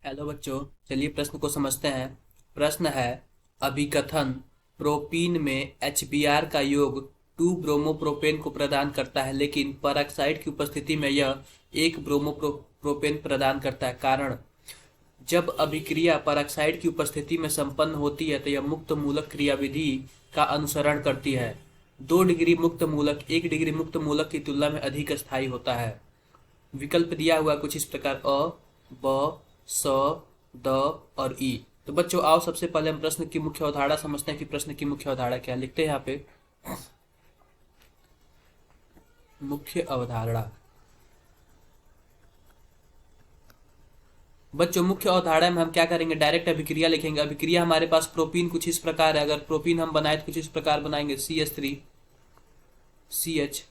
Hello बच्चों, चलिए प्रश्न को समझते हैं। प्रश्न है, अभिकथन प्रोपीन में HBr का योग 2 ब्रोमोप्रोपेन को प्रदान करता है, लेकिन परऑक्साइड की उपस्थिति में यह 1 ब्रोमोप्रोपेन प्रदान करता है। कारण, जब अभिक्रिया परऑक्साइड की उपस्थिति में संपन्न होती है तो यह मुक्त मूलक क्रियाविधि का अनुसरण करती है। 2 डिग्री मुक्त मूलक 1 डिग्री मुक्त मूलक की तुलना में अधिक स्थायी होता है। विकल्प दिया हुआ कुछ इस प्रकार अ, ब, स, द और ई। तो बच्चों आओ सबसे पहले हम प्रश्न की मुख्य अवधारणा समझते हैं कि प्रश्न की मुख्य अवधारणा क्या है। लिखते हैं यहाँ पे मुख्य अवधारणा। बच्चों मुख्य अवधारणा में हम क्या करेंगे, डायरेक्ट अभिक्रिया लिखेंगे। अभिक्रिया हमारे पास प्रोपीन कुछ इस प्रकार है। अगर प्रोपीन हम बनाए तो कुछ इस प्रकार बनाएंगे, CH3 CH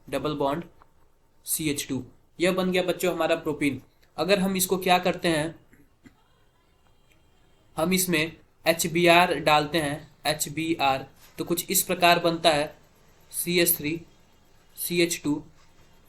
double bond CH2। यह बन गया बच्चों हमारा प्रोपीन। अगर हम इसको क्या करते हैं, हम इसमें HBr डालते हैं, HBr, तो कुछ इस प्रकार बनता है CH3 CH2।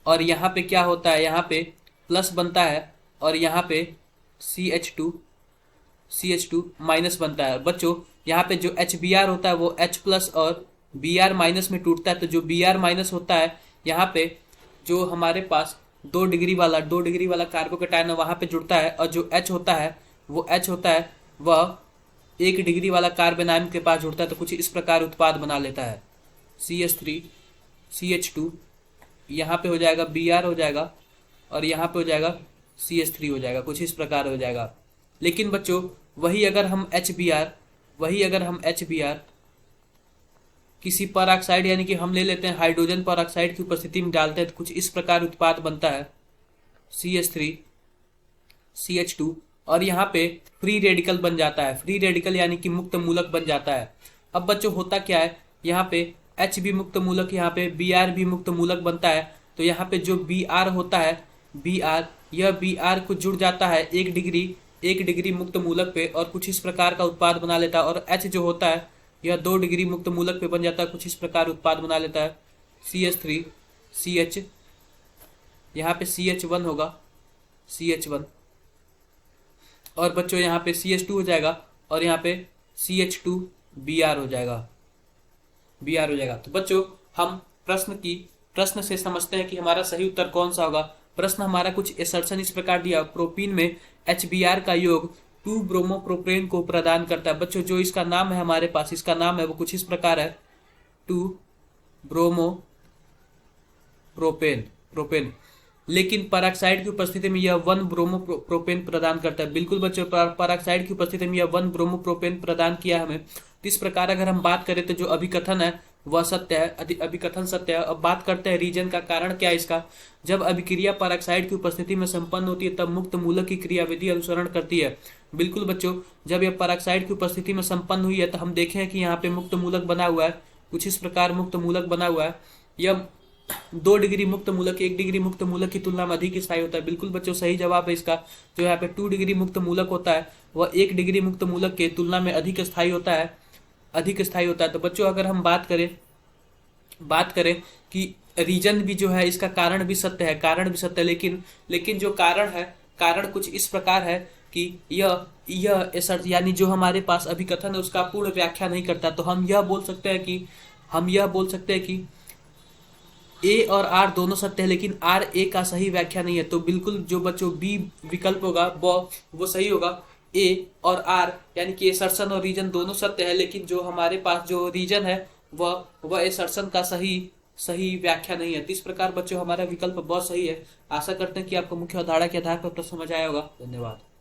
और यहाँ पे क्या होता है, यहाँ पे प्लस बनता है और यहाँ पे CH2 माइनस बनता है। बच्चों यहाँ पे जो HBr होता है वो H प्लस और Br माइनस में टूटता है। तो जो Br माइनस होता है, यहाँ पे जो हमारे पास 2 डिग्री वाला कार्बोकेटायन वहां पे जुड़ता है, और जो H होता है वह 1 डिग्री वाला कार्बन आयन के पास जुड़ता है। तो कुछ इस प्रकार उत्पाद बना लेता है, CH3 CH2, यहाँ पे हो जाएगा Br हो जाएगा और यहाँ पे हो जाएगा CH3 हो जाएगा, कुछ इस प्रकार हो जाएगा। लेकिन बच्चों वही अगर हम HBr किसी परऑक्साइड यानी कि हम ले लेते हैं हाइड्रोजन परऑक्साइड की उपस्थिति में डालते हैं तो कुछ इस प्रकार उत्पाद बनता है, CH3 CH2, और यहाँ पे फ्री रेडिकल बन जाता है। फ्री रेडिकल यानी कि मुक्त मूलक बन जाता है। अब बच्चों होता क्या है, यहाँ पे H भी मुक्त मूलक, यहाँ पे Br भी मुक्त मूलक बनता है। तो यहाँ पे जो Br होता है, यह Br को जुड़ जाता है 1 डिग्री मुक्त मूलक पे और कुछ इस प्रकार का उत्पाद बना लेता है। और H जो होता है यह 2 डिग्री मुक्त मूलक पे बन जाता है, कुछ इस प्रकार उत्पाद बना लेता है, CH3 CH, यहाँ पे CH1 होगा, CH1, और बच्चों यहाँ पे CH2 हो जाएगा और यहाँ पे CH2 Br हो जाएगा। तो बच्चों हम प्रश्न से समझते हैं कि हमारा सही उत्तर कौन सा होगा। प्रश्न हमारा कुछ एसर्शन इस प्रकार दिया, प्रोपीन में HBr का योग 2 ब्रोमोप्रोपेन को प्रदान करता है। बच्चों जो इसका नाम है हमारे पास, इसका नाम है वो कुछ इस प्रकार है, 2 ब्रोमोप्रोपेन। लेकिन परऑक्साइड की उपस्थिति में यह 1 ब्रोमोप्रोपेन प्रदान करता है। बिल्कुल बच्चों परऑक्साइड की उपस्थिति में यह 1 ब्रोमोप्रोपेन प्रदान किया हमें। तो इस प्रकार अगर हम बात करें तो जो अभिकथन है वह सत्य है, अभिकथन सत्य है। अब बात करते हैं रीजन का, कारण क्या है इसका। जब अभिक्रिया परऑक्साइड की उपस्थिति में संपन्न होती है तब मुक्त मूलक की क्रियाविधि अनुसरण करती है। बिल्कुल बच्चों जब यह परऑक्साइड की उपस्थिति में संपन्न हुई है तो हम देखें हैं कि यहाँ पे मुक्त मूलक बना हुआ है, कुछ इस प्रकार मुक्त मूलक बना हुआ है। यह 2 डिग्री मुक्त मूलक 1 डिग्री मुक्त मूलक की तुलना में अधिक स्थायी होता है। बिल्कुल बच्चों सही जवाब है इसका। जो यहाँ पे 2 डिग्री मुक्त मूलक होता है वह 1 डिग्री मुक्त मूलक के तुलना में अधिक स्थायी होता है। तो बच्चों अगर हम बात करें कि रीजन भी जो है इसका कारण भी सत्य है, लेकिन जो कारण कुछ इस प्रकार है कि यह यानी जो हमारे पास अभिकथन है उसका पूर्ण व्याख्या नहीं करता। तो हम यह बोल सकते हैं कि ए और आर दोनों सत्य है, लेकिन आर ए का सही व्याख्या नहीं है। तो बिल्कुल जो बच्चों बी विकल्प होगा वो सही होगा। ए और आर यानी कि एसर्शन और रीजन दोनों सत्य है, लेकिन जो हमारे पास जो रीजन है वह एसर्शन का सही व्याख्या नहीं है। तो इस प्रकार बच्चों हमारा विकल्प बहुत सही है। आशा करते हैं कि आपको मुख्य अवधारणा के आधार पर प्रश्न समझ आया होगा। धन्यवाद।